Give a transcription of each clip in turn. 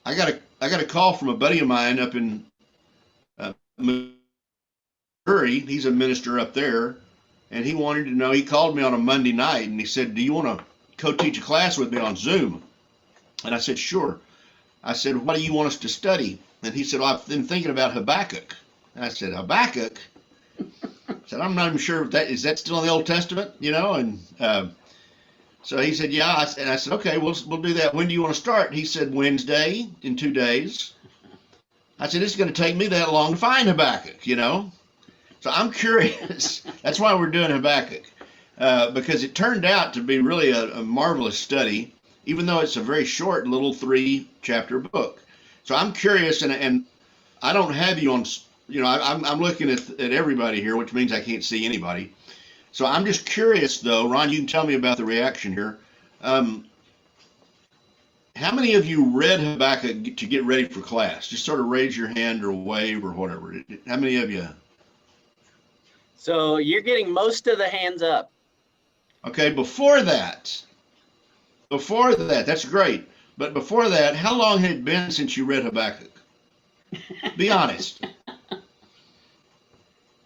I got a call from a buddy of mine up in Missouri. He's a minister up there, and he wanted to know. He called me on a Monday night, and he said, "Do you want to co-teach a class with me on Zoom?" And I said, "Sure." I said, "What do you want us to study?" And he said, "Well, I've been thinking about Habakkuk." And I said, "Habakkuk?" I said, "I'm not even sure if that is that still in the Old Testament, you know?" And so he said, "Yeah." And I said, "Okay, we'll do that. When do you want to start?" He said, "Wednesday, in 2 days." I said, "It's going to take me that long to find Habakkuk, you know?" So I'm curious. That's why we're doing Habakkuk, because it turned out to be really a marvelous study, even though it's a very short little 3-chapter book. So I'm curious, and I don't have you on, I'm looking at everybody here, which means I can't see anybody. So I'm just curious, though. Ron, you can tell me about the reaction here. Um, how many of you read Habakkuk to get ready for class? Just sort of raise your hand or wave or whatever. How many of you? So you're getting most of the hands up. Okay, that's great. But before that, how long had it been since you read Habakkuk? Be honest.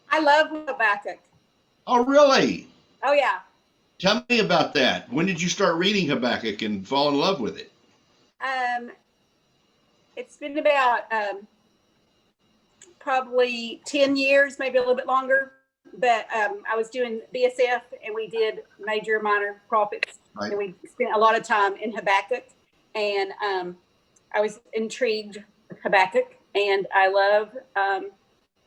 I love Habakkuk. Oh, really? Oh, yeah. Tell me about that. When did you start reading Habakkuk and fall in love with it? It's been about probably 10 years, maybe a little bit longer. But I was doing BSF, and we did major, minor prophets. Right. And we spent a lot of time in Habakkuk. And I was intrigued with Habakkuk. And I love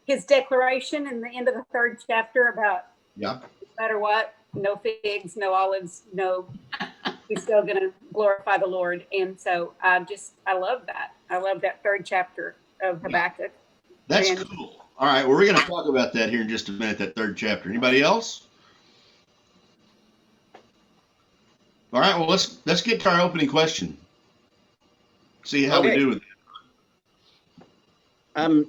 his declaration in the end of the 3rd chapter about, no matter what, no figs, no olives, no, he's still going to glorify the Lord. And so I love that. I love that 3rd chapter of Habakkuk. That's cool. All right, well, we're going to talk about that here in just a minute, that 3rd chapter. Anybody else? All right, well, let's get to our opening question. See how we do with it.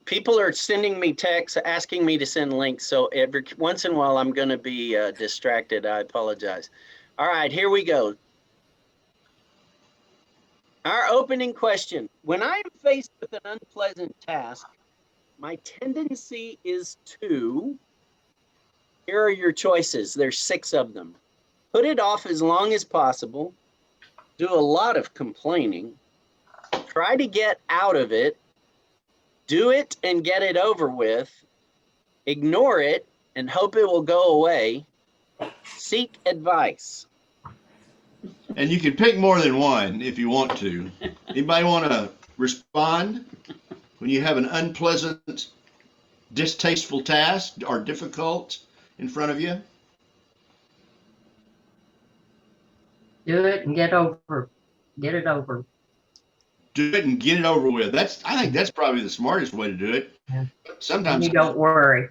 People are sending me texts asking me to send links, so every once in a while I'm going to be distracted. I apologize. All right, here we go. Our opening question. When I am faced with an unpleasant task, my tendency is to, here are your choices. There's 6 of them. Put it off as long as possible. Do a lot of complaining. Try to get out of it. Do it and get it over with. Ignore it and hope it will go away. Seek advice. And you can pick more than one if you want to. Anybody want to respond? When you have an unpleasant, distasteful task or difficult in front of you? Do it and get over. Get it over. Do it and get it over with. I think that's probably the smartest way to do it. Yeah. Sometimes you don't worry.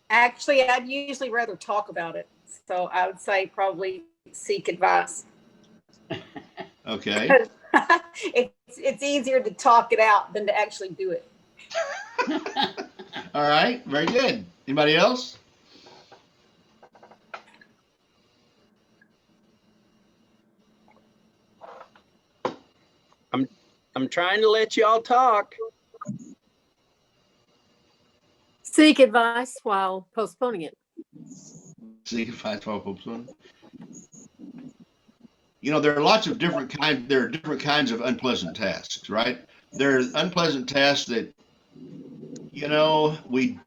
Actually, I'd usually rather talk about it. So I would say probably seek advice. Okay. It's easier to talk it out than to actually do it. All right, very good. Anybody else? I'm trying to let you all talk. Seek advice while postponing it. Seek advice while postponing. You know, there are lots of different kinds. There are different kinds of unpleasant tasks, right? There are unpleasant tasks that, you know, we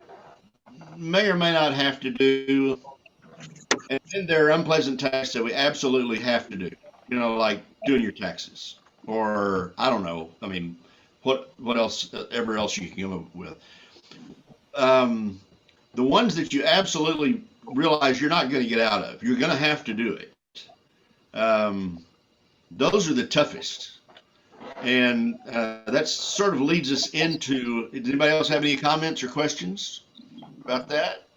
may or may not have to do, and then there are unpleasant tasks that we absolutely have to do. You know, like doing your taxes, or I don't know. I mean, what else? Ever else you can come up with? The ones that you absolutely realize you're not going to get out of, you're going to have to do it. Those are the toughest. And that sort of leads us into, does anybody else have any comments or questions about that?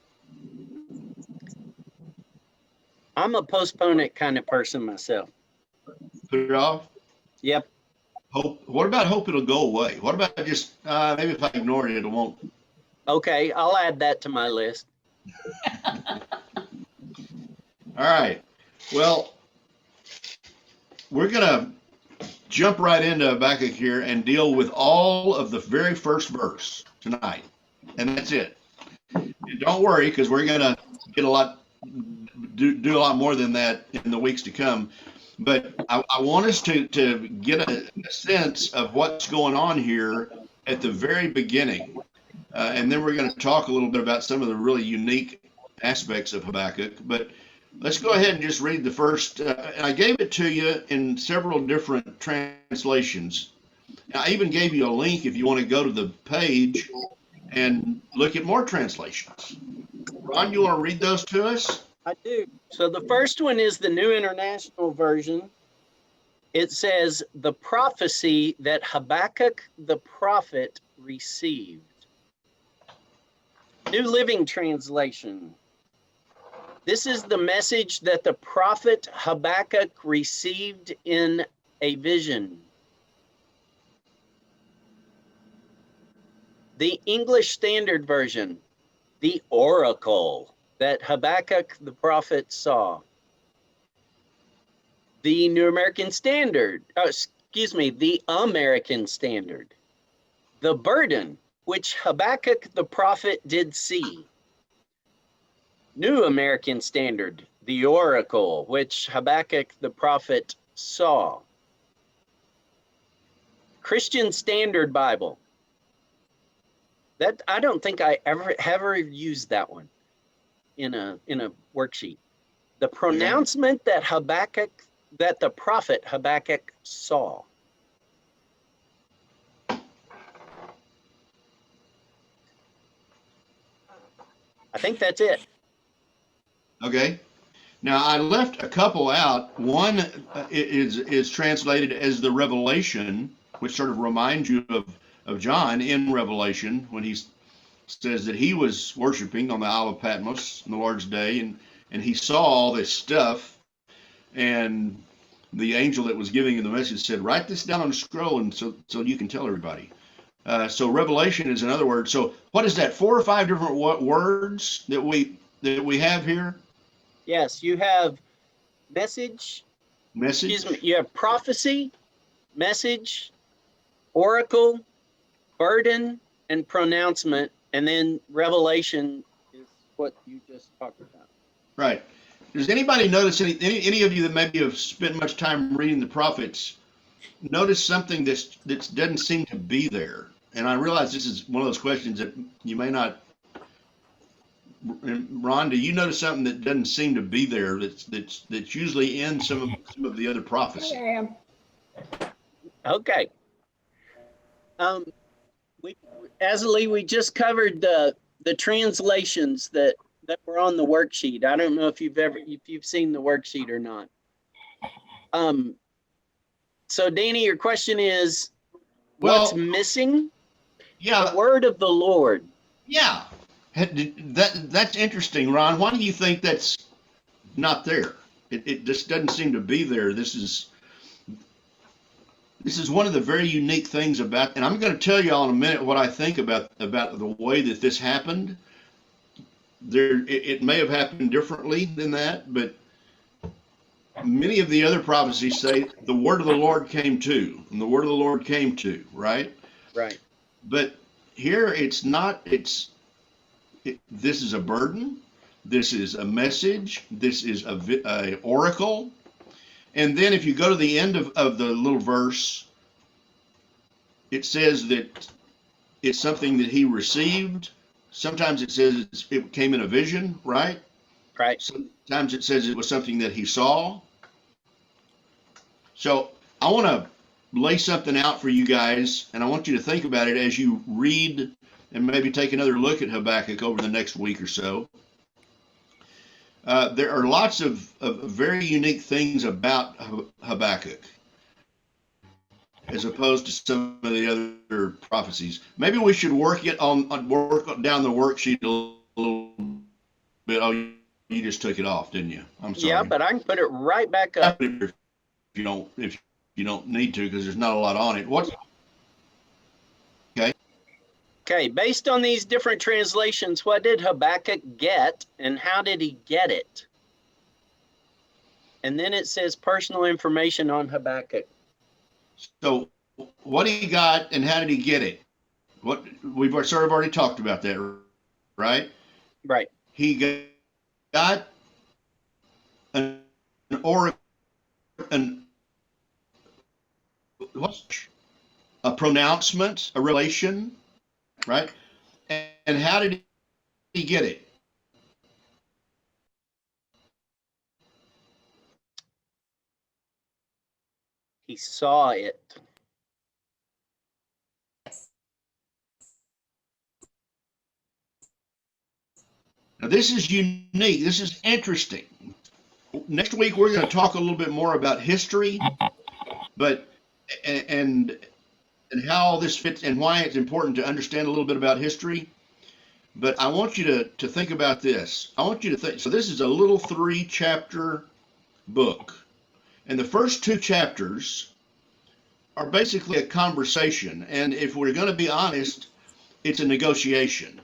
I'm a postpone it kind of person myself. Put it off? Yep. Hope. What about hope it'll go away? What about just maybe if I ignore it, it won't? Okay, I'll add that to my list. All right. Well, we're gonna jump right into Habakkuk here and deal with all of the very first verse tonight. And that's it. And don't worry, because we're going to get do a lot more than that in the weeks to come. But I want us to get a sense of what's going on here at the very beginning. And then we're going to talk a little bit about some of the really unique aspects of Habakkuk. But let's go ahead and just read the first. I gave it to you in several different translations. I even gave you a link if you want to go to the page and look at more translations. Ron, you want to read those to us? I do. So the first one is the New International Version. It says, the prophecy that Habakkuk the prophet received. New Living Translation. This is the message that the prophet Habakkuk received in a vision. The English Standard Version. The oracle that Habakkuk the prophet saw. The New American Standard, the American Standard. The burden which Habakkuk the prophet did see. New American Standard, the oracle which Habakkuk the prophet saw. Christian Standard Bible. That I don't think I ever used that one in a worksheet. The pronouncement that the prophet Habakkuk saw. I think that's it. Okay. Now I left a couple out. One is translated as the revelation, which sort of reminds you of John in Revelation when he says that he was worshiping on the Isle of Patmos on the Lord's day, and he saw all this stuff, and the angel that was giving him the message said, write this down on a scroll, and so you can tell everybody. So revelation is another word. So what is that? 4 or 5 different words that we have here? Yes, you have message. Excuse me. You have prophecy, message, oracle, burden, and pronouncement, and then revelation is what you just talked about. Right. Does anybody notice, any of you that maybe have spent much time reading the prophets, notice something that doesn't seem to be there? And I realize this is one of those questions that you may not. Ron, do you notice something that doesn't seem to be there that's usually in some of the other prophecy? Okay. We just covered the translations that were on the worksheet. I don't know if you've seen the worksheet or not. So Danny, your question is, what's missing? Yeah. The word of the Lord. Yeah. That's interesting, Ron. Why do you think that's not there? It just doesn't seem to be there. This is one of the very unique things about, and I'm going to tell you all in a minute what I think about the way that this happened. It may have happened differently than that, but many of the other prophecies say the word of the Lord came to, and the word of the Lord came to, right? Right. But here it's not. This is a burden. This is a message. This is a oracle. And then if you go to the end of the little verse, it says that it's something that he received. Sometimes it says it came in a vision, right? Right. Sometimes it says it was something that he saw. So I want to lay something out for you guys, and I want you to think about it as you read and maybe take another look at Habakkuk over the next week or so. There are lots of very unique things about Habakkuk as opposed to some of the other prophecies. Maybe we should work down the worksheet a little bit. Oh, you just took it off, didn't you? I'm sorry. Yeah, but I can put it right back up. If you don't need to, because there's not a lot on it. Okay, based on these different translations, what did Habakkuk get and how did he get it? And then it says personal information on Habakkuk. So what he got and how did he get it? What we've sort of already talked about that, right? Right. He got an or an what's a pronouncement, a relation, right? And how did he get it? He saw it. Now this is unique. This is interesting. Next week we're going to talk a little bit more about history, but and and how all this fits and why it's important to understand a little bit about history. But I want you to think about this. I want you to think. So this is a little 3-chapter book, and the first 2 chapters are basically a conversation. And if we're going to be honest, it's a negotiation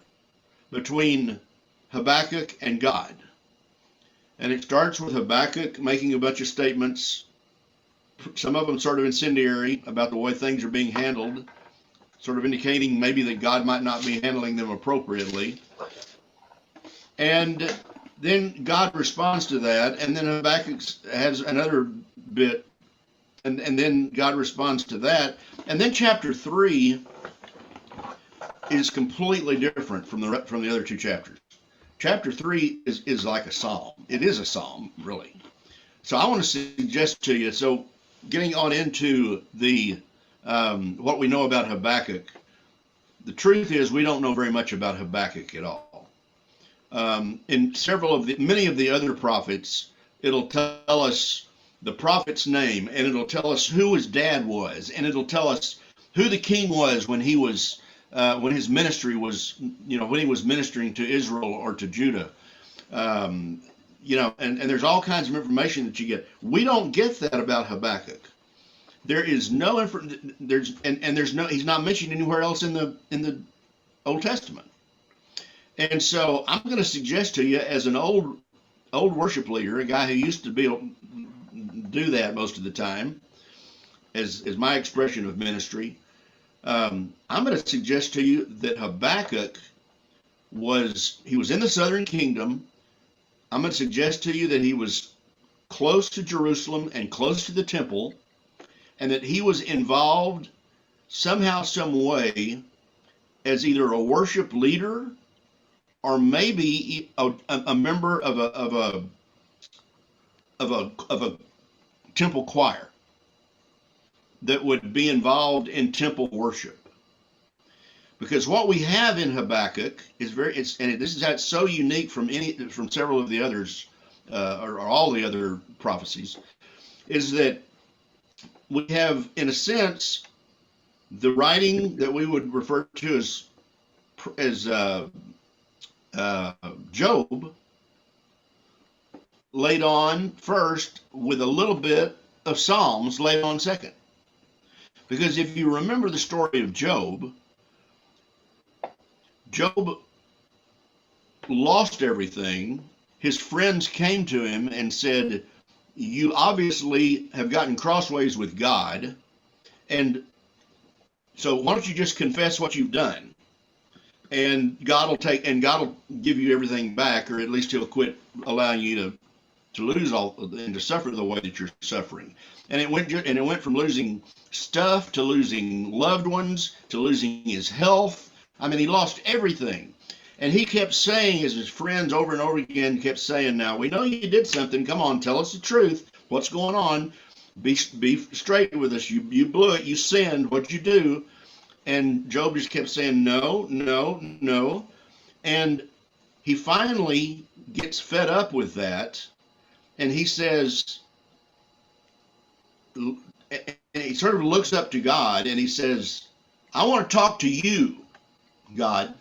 between Habakkuk and God. And it starts with Habakkuk making a bunch of statements, some of them sort of incendiary about the way things are being handled, sort of indicating maybe that God might not be handling them appropriately. And then God responds to that, and then Habakkuk has another bit, and then God responds to that. And then chapter 3 is completely different from the other 2 chapters. Chapter 3 is like a psalm. It is a psalm, really. So I want to suggest to you, so getting on into the what we know about Habakkuk, the truth is we don't know very much about Habakkuk at all. In many of the other prophets, it'll tell us the prophet's name, and it'll tell us who his dad was, and it'll tell us who the king was when he was when his ministry was, when he was ministering to Israel or to Judah. And there's all kinds of information that you get. We don't get that about Habakkuk. There is no he's not mentioned anywhere else in the Old Testament. And so I'm going to suggest to you, as an old worship leader, a guy who used to do that most of the time, as my expression of ministry, I'm going to suggest to you that Habakkuk was in the southern kingdom. I'm going to suggest to you that he was close to Jerusalem and close to the temple, and that he was involved somehow, some way, as either a worship leader or maybe a member of a temple choir that would be involved in temple worship. Because what we have in Habakkuk is this is how it's so unique from several of the others, or all the other prophecies, is that we have, in a sense, the writing that we would refer to as Job laid on first, with a little bit of Psalms laid on second. Because if you remember the story of Job lost everything. His friends came to him and said, "You obviously have gotten crossways with God, and so why don't you just confess what you've done, and God will give you everything back, or at least He'll quit allowing you to lose all and to suffer the way that you're suffering." And it went from losing stuff to losing loved ones to losing his health. I mean, he lost everything. And he kept saying, as his friends over and over again kept saying, "Now, we know you did something. Come on, tell us the truth. What's going on? Be straight with us. You blew it. You sinned. What'd you do?" And Job just kept saying, "No, no, no." And he finally gets fed up with that. And he says, and he sort of looks up to God and he says, "I want to talk to you, God.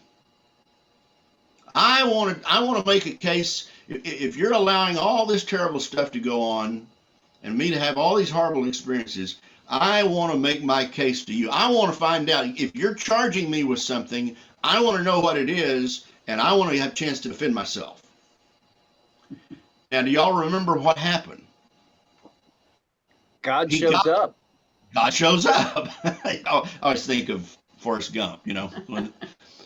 I want to make a case. If you're allowing all this terrible stuff to go on and me to have all these horrible experiences, I want to make my case to you. I want to find out if you're charging me with something. I want to know what it is, and I want to have a chance to defend myself." Now, do y'all remember what happened? God shows up. God shows up. I always think of Forrest Gump, you know, when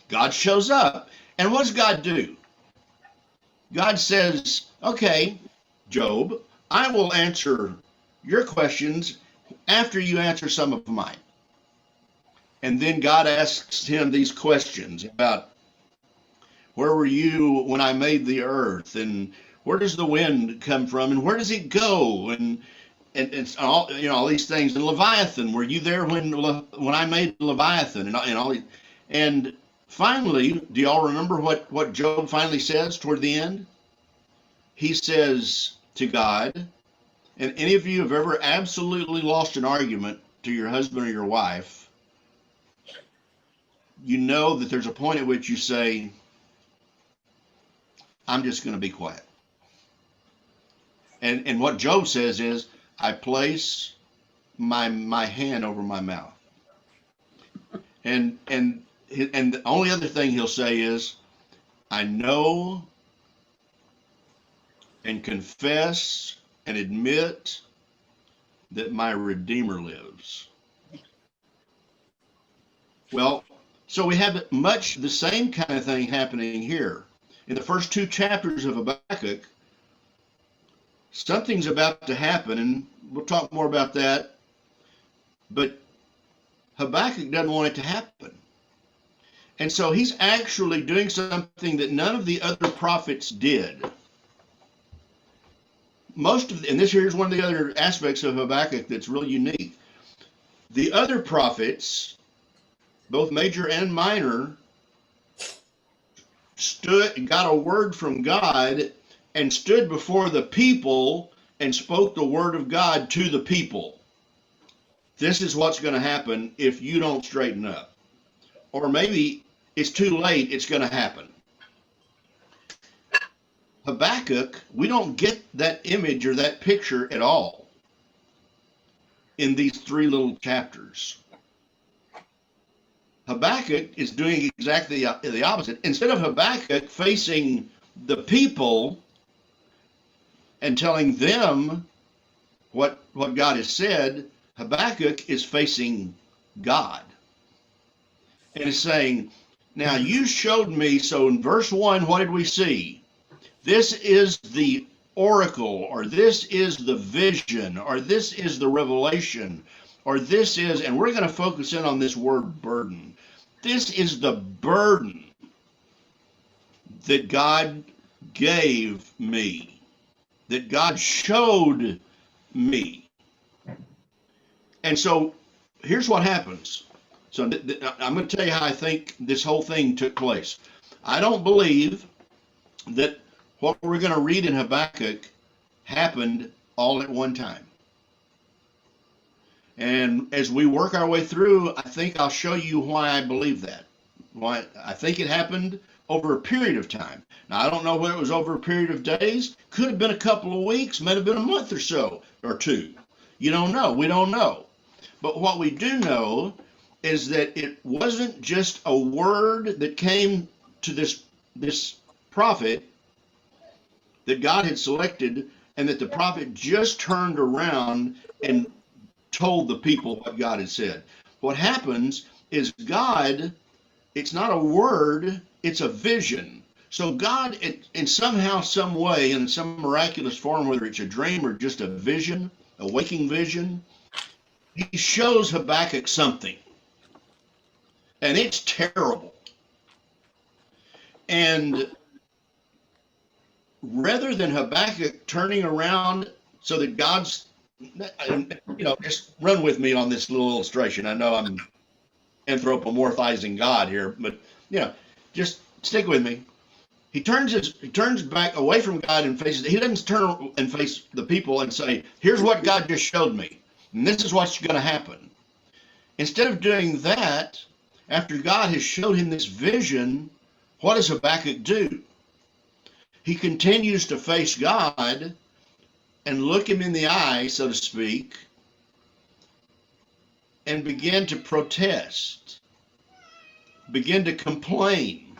God shows up. And what does God do? God says, okay, Job, I will answer your questions after you answer some of mine. And then God asks him these questions about where were you when I made the earth, and where does the wind come from, and where does it go, and it's all, you know, all these things. And Leviathan, were you there when I made Leviathan, and all these, and finally, do y'all remember what Job finally says toward the end? He says to God, and any of you have ever absolutely lost an argument to your husband or your wife, you know that there's a point at which you say, I'm just going to be quiet. And what Job says is, I place my hand over my mouth. And the only other thing he'll say is, I know and confess and admit that my Redeemer lives. Well, so we have much the same kind of thing happening here. In the first 2 chapters of Habakkuk, something's about to happen, and we'll talk more about that. But Habakkuk doesn't want it to happen. And so he's actually doing something that none of the other prophets did. And this here's one of the other aspects of Habakkuk that's really unique. The other prophets, both major and minor, got a word from God and stood before the people and spoke the word of God to the people. This is what's going to happen if you don't straighten up. Or maybe it's too late, it's going to happen. Habakkuk, we don't get that image or that picture at all in these 3 little chapters. Habakkuk is doing exactly the opposite. Instead of Habakkuk facing the people and telling them what God has said, Habakkuk is facing God and is saying, now you showed me, so in verse 1, what did we see? This is the oracle, or this is the vision, or this is the revelation, or this is, and we're going to focus in on this word burden. This is the burden that God gave me, that God showed me. And so here's what happens. So I'm going to tell you how I think this whole thing took place. I don't believe that what we're going to read in Habakkuk happened all at one time. And as we work our way through, I think I'll show you why I believe that. Why I think it happened over a period of time. Now, I don't know whether it was over a period of days. Could have been a couple of weeks, might have been a month or so, or 2. You don't know. We don't know. But what we do know is that it wasn't just a word that came to this prophet that God had selected, and that the prophet just turned around and told the people what God had said. What happens is God, it's not a word, it's a vision. So God, in somehow, some way, in some miraculous form, whether it's a dream or just a vision, a waking vision, he shows Habakkuk something. And it's terrible. And rather than Habakkuk turning around so that God's, just run with me on this little illustration. I know I'm anthropomorphizing God here, but just stick with me. He turns back away from God and faces. He doesn't turn and face the people and say, "Here's what God just showed me, and this is what's going to happen." Instead of doing that, after God has showed him this vision, what does Habakkuk do? He continues to face God and look him in the eye, so to speak, and begin to protest, begin to complain,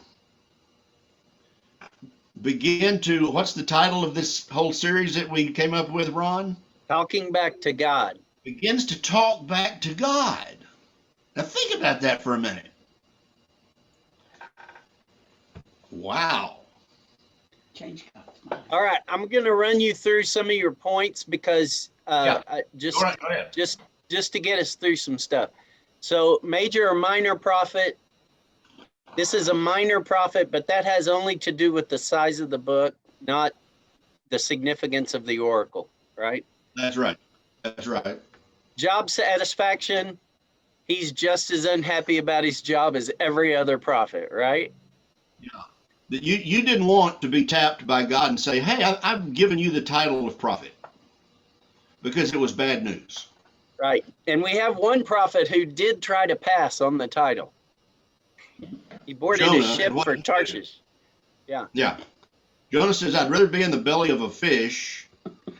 begin to, what's the title of this whole series that we came up with, Ron? Talking back to God. begins to talk back to God. Now think about that for a minute. Wow. Change God's mind. All right, I'm going to run you through some of your points because Yeah. just All right, go ahead. just to get us through some stuff. So major or minor prophet. This is a minor prophet, but that has only to do with the size of the book, not the significance of the oracle, right? That's right. That's right. Job satisfaction. He's just as unhappy about his job as every other prophet, right? Yeah. That you didn't want to be tapped by God and say, hey, I've given you the title of prophet because it was bad news. Right. And we have one prophet who did try to pass on the title. He boarded Jonah, a ship and what for did he do? Tarshish. Yeah. Jonah says, I'd rather be in the belly of a fish.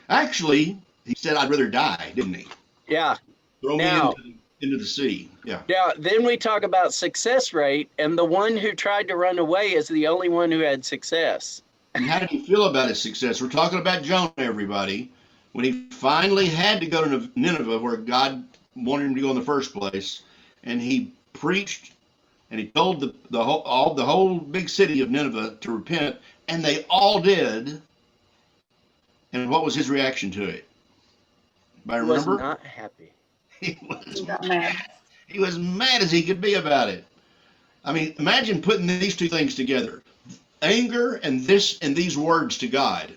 Actually, he said, I'd rather die, didn't he? Yeah. Throw Now- me into the sea. Yeah. Now, then we talk about success rate, and the one who tried to run away is the only one who had success. And how did he feel about his success? We're talking about Jonah, everybody. When he finally had to go to Nineveh, where God wanted him to go in the first place, and he preached and he told the whole big city of Nineveh to repent, and they all did. And what was his reaction to it? I He was remember not happy. he was He got mad. he was mad as he could be about it. I mean, imagine putting these two things together: anger and these words to God.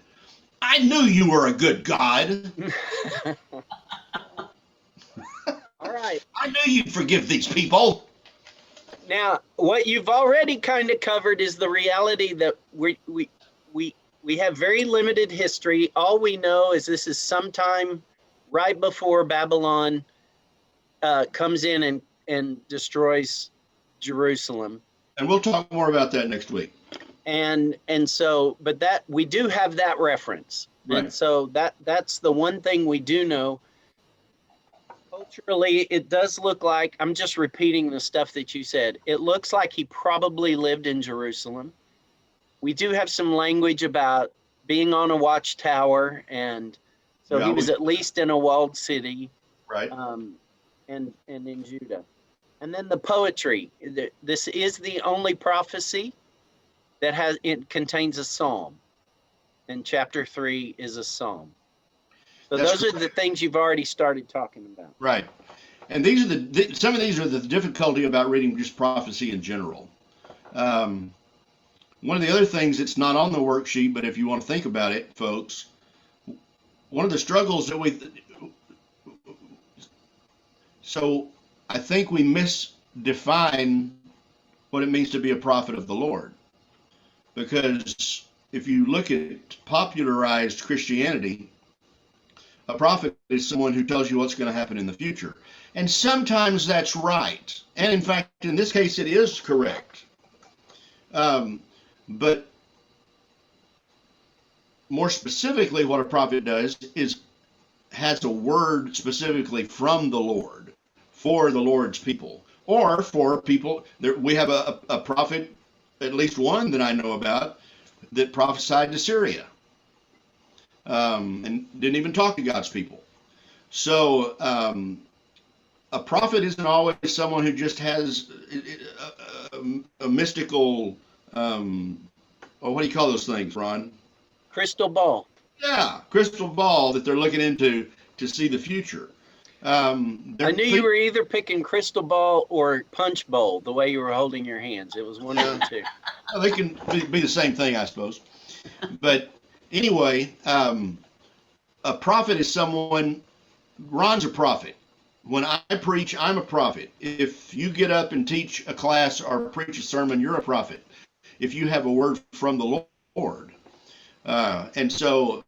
I knew you were a good God. All right. I knew you'd forgive these people. Now, what you've already kind of covered is the reality that we have very limited history. All we know is this is sometime right before Babylon comes in and destroys Jerusalem. And we'll talk more about that next week. And so, but that we do have that reference. Right. And so that's the one thing we do know. Culturally, it does look like, I'm just repeating the stuff that you said. It looks like he probably lived in Jerusalem. We do have some language about being on a watchtower, and so Yeah, he was at least in a walled city, Right. and in Judah. And then the poetry. This is the only prophecy that contains a psalm, and chapter 3 is a psalm. So That's those are the things you've already started talking about. Right. And these are some of these are the difficulty about reading just prophecy in general. One of the other things that's not on the worksheet, but if you want to think about it, folks, one of the struggles that so I think we misdefine what it means to be a prophet of the Lord. Because if you look at popularized Christianity, a prophet is someone who tells you what's going to happen in the future. And sometimes that's right. And in fact, in this case, it is correct. But more specifically, what a prophet does is has a word specifically from the Lord for the Lord's people, or for people. We have a prophet, at least one that I know about, that prophesied to Syria. And didn't even talk to God's people. So a prophet isn't always someone who just has a mystical, what do you call those things, Ron? Crystal ball. Yeah, crystal ball that they're looking into to see the future. I knew you were either picking crystal ball or punch bowl, the way you were holding your hands. It was one of the two. Well, they can be the same thing, I suppose. But anyway, a prophet is someone. Ron's a prophet. When I preach, I'm a prophet. If you get up and teach a class or preach a sermon, you're a prophet. If you have a word from the Lord. And so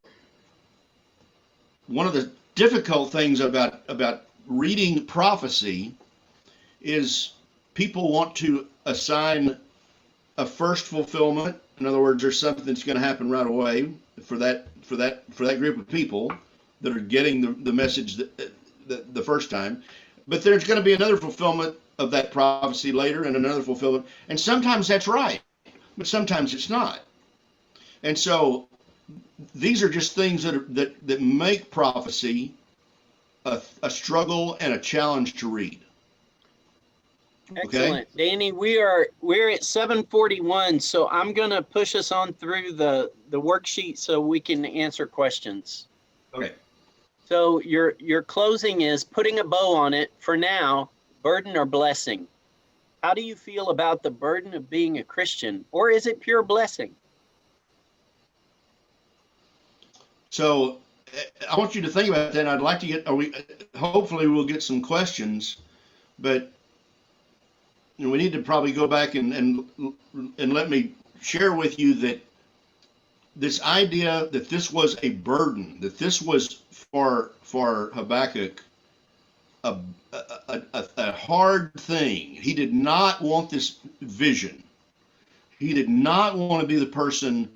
one of the difficult things about reading prophecy is people want to assign a first fulfillment. In other words, there's something that's going to happen right away for that group of people that are getting the message the first time. But there's going to be another fulfillment of that prophecy later, and another fulfillment. And sometimes that's right, but sometimes it's not. And so these are just things that make prophecy a struggle and a challenge to read. Excellent. Danny, we're at 7:41, so I'm going to push us on through the worksheet so we can answer questions. Okay. So your closing is putting a bow on it for now, burden or blessing. How do you feel about the burden of being a Christian, or is it pure blessing? So I want you to think about that. I'd like to get, hopefully we'll get some questions, but we need to probably go back and let me share with you that this idea that this was a burden, that this was for Habakkuk a hard thing. He did not want this vision. He did not want to be the person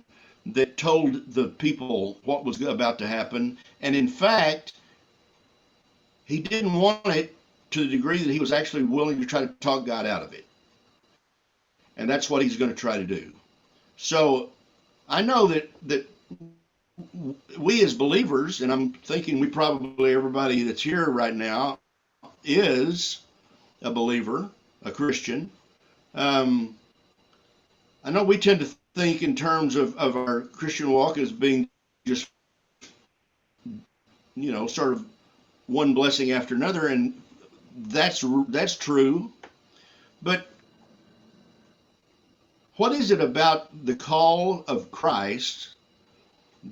that told the people what was about to happen. And in fact, he didn't want it to the degree that he was actually willing to try to talk God out of it. And that's what he's going to try to do. So I know that we as believers, and I'm thinking we probably, everybody that's here right now is a believer, a Christian. I know we tend to think in terms of our Christian walk as being just, sort of one blessing after another, and that's true. But what is it about the call of Christ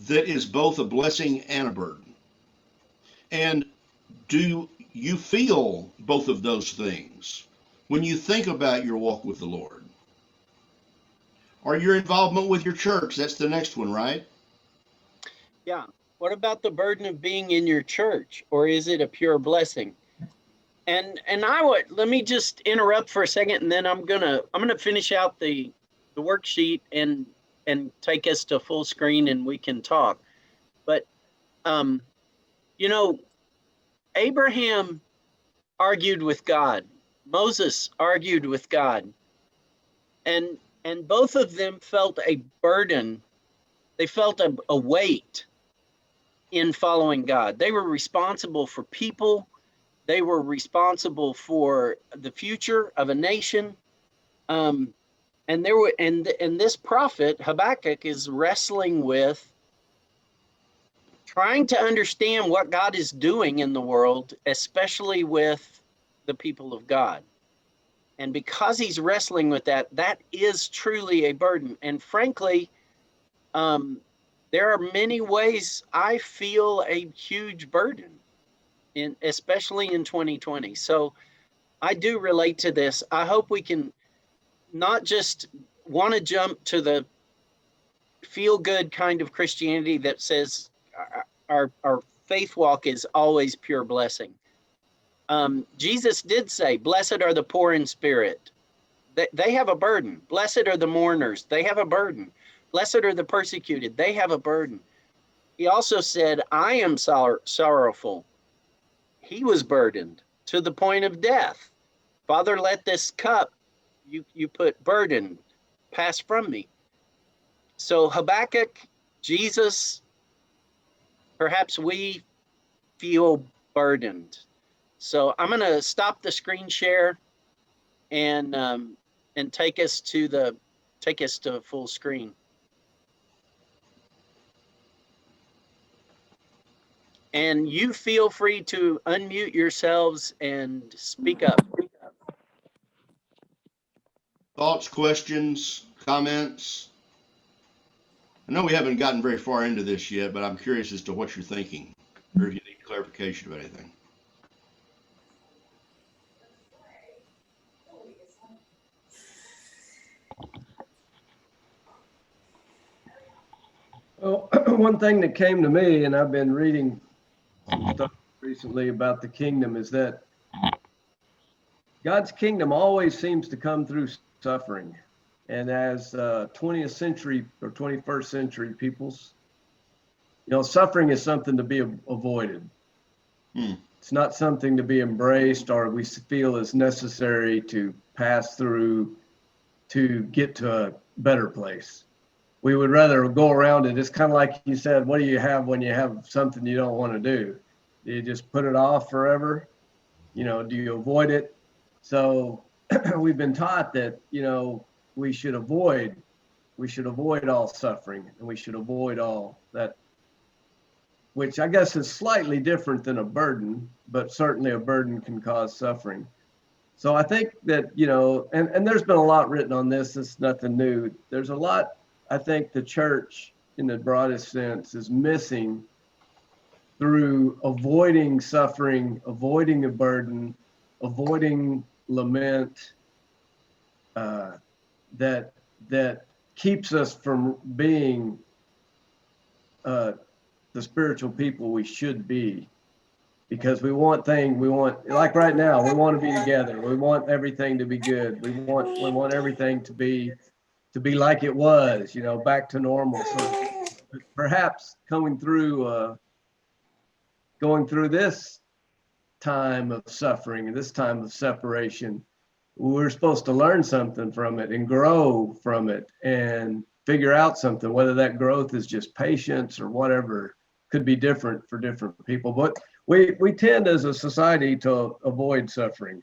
that is both a blessing and a burden? And do you feel both of those things when you think about your walk with the Lord? Or your involvement with your church? That's the next one, right? Yeah. What about the burden of being in your church, or is it a pure blessing? And let me just interrupt for a second, and then I'm gonna finish out the worksheet and take us to full screen, and we can talk. But Abraham argued with God. Moses argued with God. And both of them felt a burden. They felt a weight in following God. They were responsible for people. They were responsible for the future of a nation. And this prophet Habakkuk is wrestling with trying to understand what God is doing in the world, especially with the people of God. And because he's wrestling with that, that is truly a burden. And frankly, there are many ways I feel a huge burden, especially in 2020. So I do relate to this. I hope we can not just want to jump to the feel-good kind of Christianity that says our faith walk is always pure blessing. Jesus did say, blessed are the poor in spirit. They have a burden. Blessed are the mourners. They have a burden. Blessed are the persecuted. They have a burden. He also said, I am sorrowful. He was burdened to the point of death. Father, let this cup you put burden pass from me. So Habakkuk, Jesus, perhaps we feel burdened. So I'm going to stop the screen share and take us to full screen. And you feel free to unmute yourselves and speak up. Thoughts, questions, comments? I know we haven't gotten very far into this yet, but I'm curious as to what you're thinking, or if you need clarification of anything. Well, one thing that came to me, and I've been reading stuff recently about the kingdom, is that God's kingdom always seems to come through suffering. And as 20th century or 21st century peoples, suffering is something to be avoided. It's not something to be embraced or we feel is necessary to pass through to get to a better place. We would rather go around it. It's kind of like you said, what do you have when you have something you don't want to do? Do you just put it off forever? Do you avoid it? So we've been taught that, we should avoid all suffering, and we should avoid all that, which I guess is slightly different than a burden, but certainly a burden can cause suffering. So I think that, and there's been a lot written on this. It's nothing new. There's a lot, I think the church in the broadest sense is missing through avoiding suffering, avoiding a burden, avoiding lament, that keeps us from being the spiritual people we should be. Because we want like right now, we want to be together. We want everything to be good. We want everything to be like it was, back to normal. So perhaps going through this time of suffering and this time of separation, we're supposed to learn something from it and grow from it and figure out something, whether that growth is just patience or whatever. Could be different for different people, but we tend as a society to avoid suffering.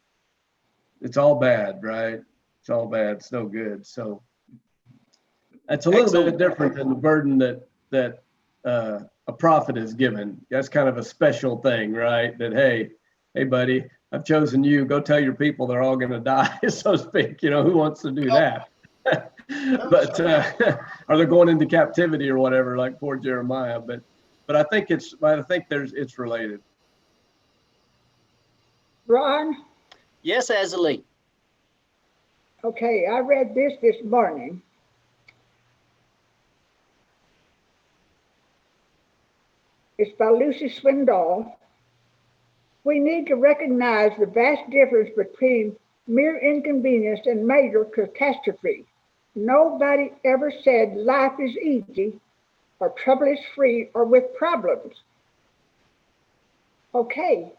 It's all bad, right? It's all bad. It's no good. So that's a little bit different than the burden that a prophet is given. That's kind of a special thing, right? That, hey, buddy, I've chosen you. Go tell your people they're all going to die, so to speak. Who wants to do that? But or they're going into captivity or whatever, like poor Jeremiah. But I think it's related. Ron, Yes, Azalee. okay, I read this morning. It's by Lucy Swindoll. We need to recognize the vast difference between mere inconvenience and major catastrophe. Nobody ever said life is easy or trouble is free or with problems. Okay.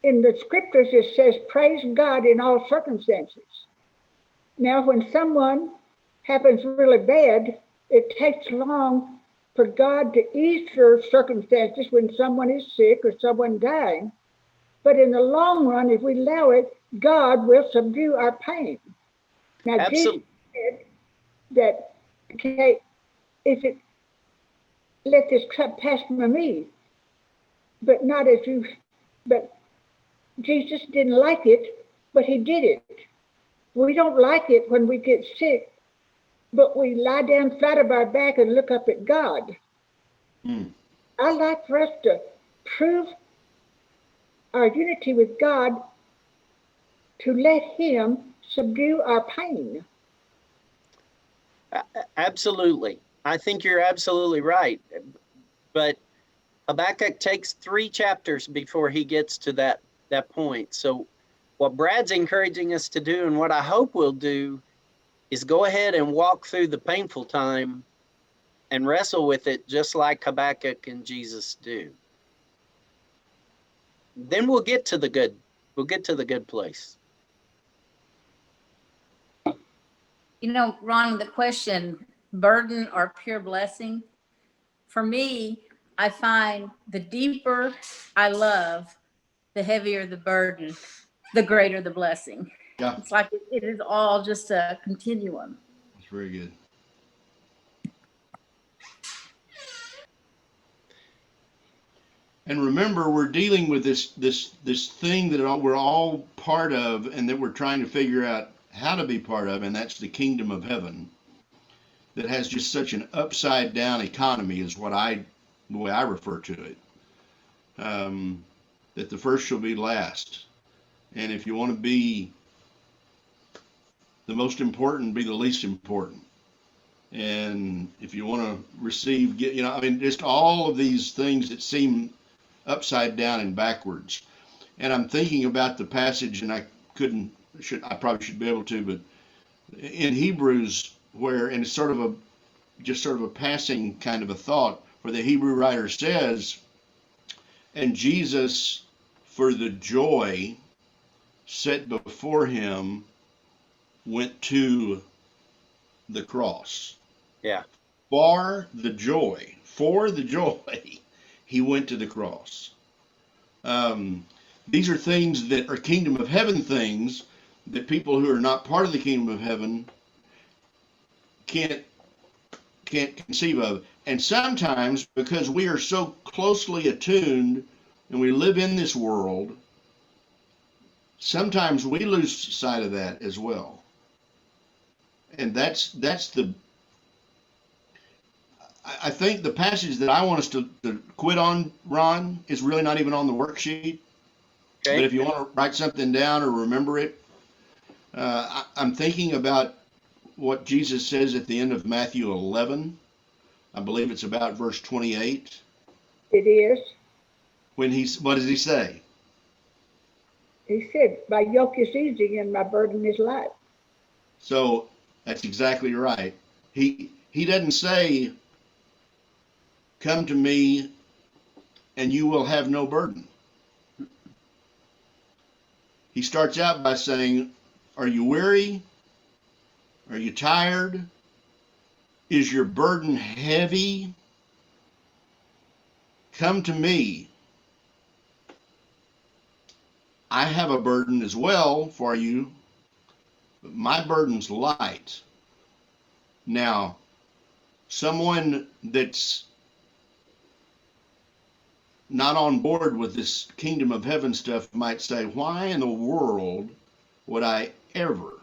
In the scriptures, it says, praise God in all circumstances. Now, when someone happens really bad, it takes long for God to ease their circumstances when someone is sick or someone dying. But in the long run, if we allow it, God will subdue our pain. Now, Absolutely. Jesus said that, okay, if it let this cup pass from me, but not as you, but Jesus didn't like it, but he did it. We don't like it when we get sick, but we lie down flat of our back and look up at God. I like for us to prove our unity with God, to let him subdue our pain. Absolutely. I think you're absolutely right. But Habakkuk takes 3 chapters before he gets to that point. So what Brad's encouraging us to do, and what I hope we'll do, is go ahead and walk through the painful time and wrestle with it just like Habakkuk and Jesus do. Then we'll get to the good. We'll get to the good place. Ron, the question, burden or pure blessing, for me, I find the deeper I love, the heavier the burden, the greater the blessing. Yeah. It's like it is all just a continuum. That's very good. And remember, we're dealing with this thing that we're all part of, and that we're trying to figure out how to be part of, and that's the kingdom of heaven, that has just such an upside down economy, is the way I refer to it. That the first shall be last, and if you want to be the most important, be the least important. And if you want to receive, just all of these things that seem upside down and backwards. And I'm thinking about the passage, and I probably should be able to, but in Hebrews, and it's sort of a passing kind of a thought, where the Hebrew writer says, and Jesus, for the joy set before him, went to the cross. Yeah. For the joy, he went to the cross. These are things that are kingdom of heaven things that people who are not part of the kingdom of heaven can't conceive of. And sometimes, because we are so closely attuned and we live in this world, sometimes we lose sight of that as well. And that's the, I think the passage that I want us to quit on, Ron, is really not even on the worksheet. Okay. But if you want to write something down or remember it, I'm thinking about what Jesus says at the end of Matthew 11. I believe it's about verse 28. It is. When what does he say? He said, my yoke is easy and my burden is light. So that's exactly right. He doesn't say, come to me and you will have no burden. He starts out by saying, are you weary? Are you tired? Is your burden heavy? Come to me. I have a burden as well for you, but my burden's light. Now, someone that's not on board with this kingdom of heaven stuff might say, why in the world would I ever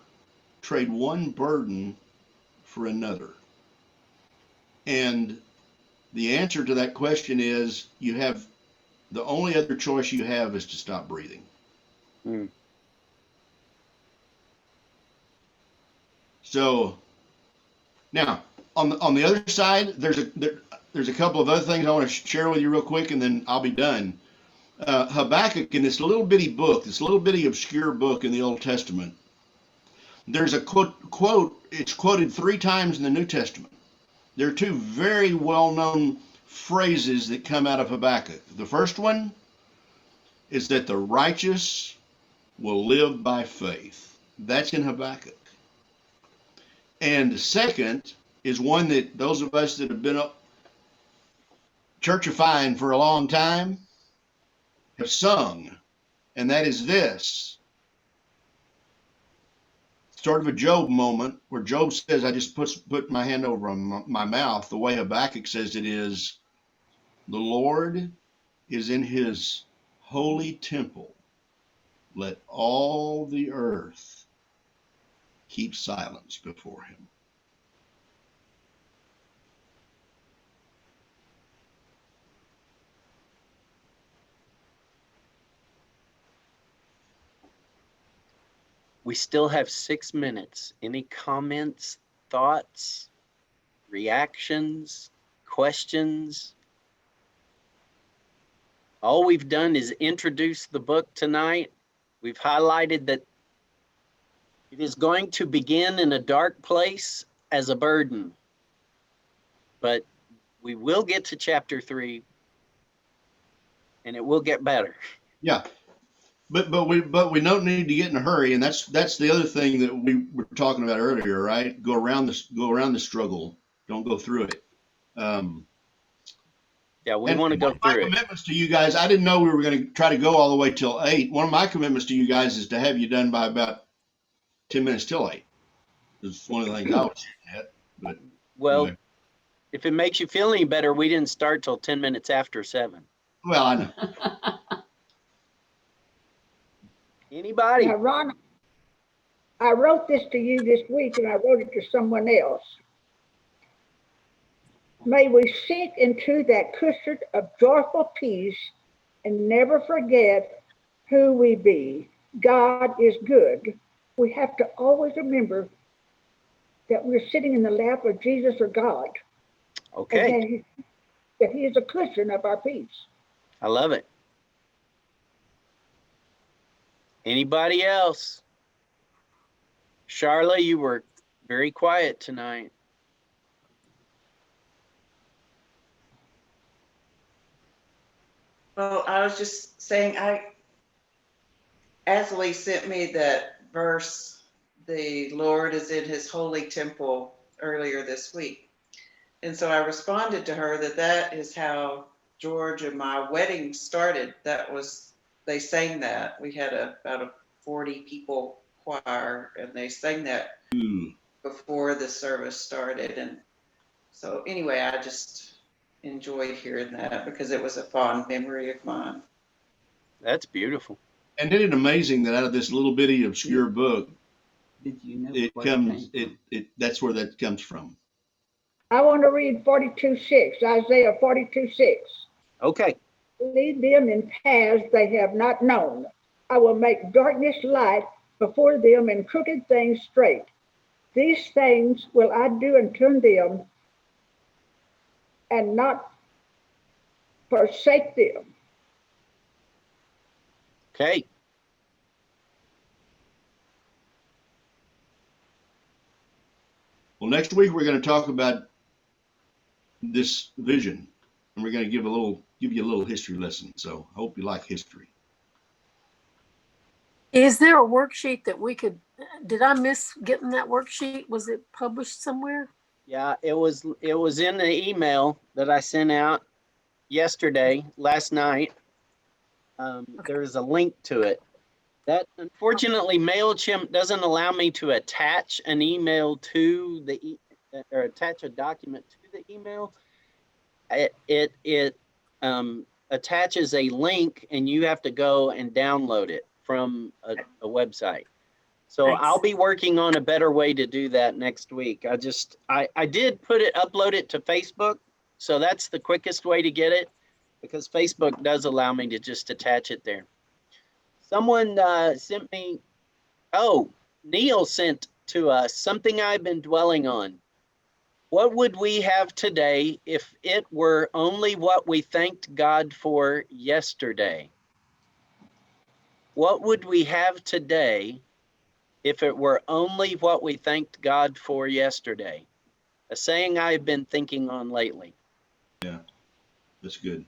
trade one burden for another? And the answer to that question is, the only other choice you have is to stop breathing. Mm. So now on the other side, there's a couple of other things I want to share with you real quick, and then I'll be done. Habakkuk, in this little bitty book, this little bitty obscure book in the Old Testament, there's a quote. It's quoted 3 times in the New Testament. There are 2 very well-known phrases that come out of Habakkuk. The first one is that the righteous will live by faith. That's in Habakkuk. And the second is one that those of us that have been up churchifying for a long time have sung, and that is this. Sort of a Job moment where Job says, I just put my hand over my mouth. The way Habakkuk says it is, the Lord is in his holy temple. Let all the earth keep silence before him. We still have 6 minutes. Any comments, thoughts, reactions, questions? All we've done is introduce the book tonight. We've highlighted that it is going to begin in a dark place as a burden, but we will get to chapter 3 and it will get better. Yeah. But we don't need to get in a hurry, and that's the other thing that we were talking about earlier, right? Go around the struggle. Don't go through it. Yeah, we want to go My through it. commitments to you guys, I didn't know we were going to try to go all the way till 8. One of my commitments to you guys is to have you done by about 10 minutes till 8. It's one of the things I was shooting at. But Well, anyway. if it makes you feel any better, we didn't start till 10 minutes after 7. Well, I know. Anybody? Now, Ron, I wrote this to you this week and I wrote it to someone else. May we sink into that cushion of joyful peace and never forget who we be. God is good. We have to always remember that we're sitting in the lap of Jesus or God. Okay. And that he is a cushion of our peace. I love it. Anybody else? Charla, you were very quiet tonight. Well, I was just saying, Athalie sent me that verse, the Lord is in his holy temple, earlier this week. And so I responded to her that is how George and my wedding started, they sang that. We had about a 40 people choir, and they sang that before the service started. And so anyway, I just enjoyed hearing that because it was a fond memory of mine. That's beautiful. And isn't it amazing that out of this little bitty obscure book, Did you know it where comes, came from? that's where that comes from. I want to read 42:6, Isaiah 42:6. Okay. Lead them in paths they have not known. I will make darkness light before them and crooked things straight. These things will I do and turn them and not forsake them. Okay. Well, next week we're going to talk about this vision, and we're going to give you a little history lesson. So I hope you like history. Is there a worksheet that we could, did I miss getting that worksheet? Was it published somewhere? Yeah, it was in the email that I sent out last night. There is a link to it. That unfortunately MailChimp doesn't allow me to attach an email to or attach a document to the email. It attaches a link and you have to go and download it from a website. So Thanks. I'll be working on a better way to do that next week. I did upload it to Facebook. So that's the quickest way to get it because Facebook does allow me to just attach it there. Someone sent me, Neil sent to us something I've been dwelling on. What would we have today if it were only what we thanked God for yesterday? What would we have today if it were only what we thanked God for yesterday? A saying I've been thinking on lately. Yeah, that's good.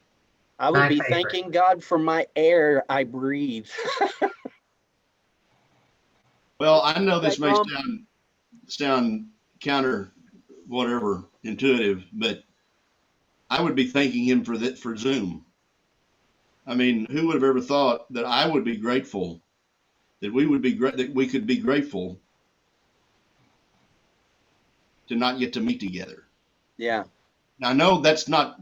I would My be favorite. thanking God for my air I breathe. Well, I know this Right, may Mom? sound counter whatever intuitive, but I would be thanking him for Zoom. I mean, who would have ever thought that I would be grateful, that we could be grateful to not get to meet together. Yeah. Now, I know that's not,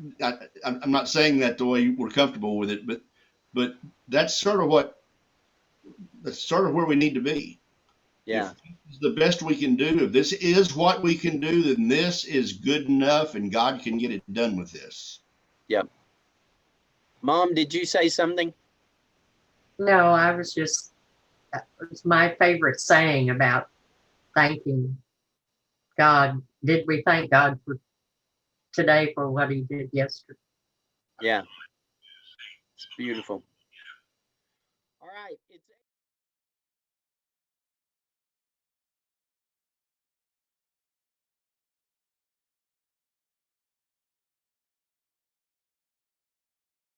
I'm not saying that the way we're comfortable with it, but that's sort of where we need to be. Yeah. If this is the best we can do, if this is what we can do, then this is good enough and God can get it done with this. Yep. Mom, did you say something? No, that was my favorite saying about thanking God. Did we thank God for today for what he did yesterday? Yeah. It's beautiful. All right. It's